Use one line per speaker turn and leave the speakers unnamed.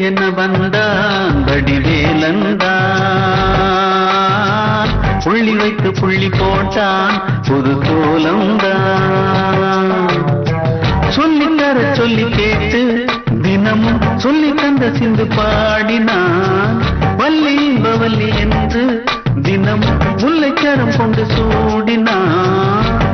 என்ன வந்தான் வடிவேலந்தான், புள்ளி வைத்து புள்ளி போட்டான் புது கோலம்தான். சொல்லித்தர சொல்லி கேட்டு தினமும் சொல்லி தந்த சிந்து பாடினான், வள்ளி பவல்லி என்று தினமும் முல்லைக்கரம் கொண்டு சூடினான்.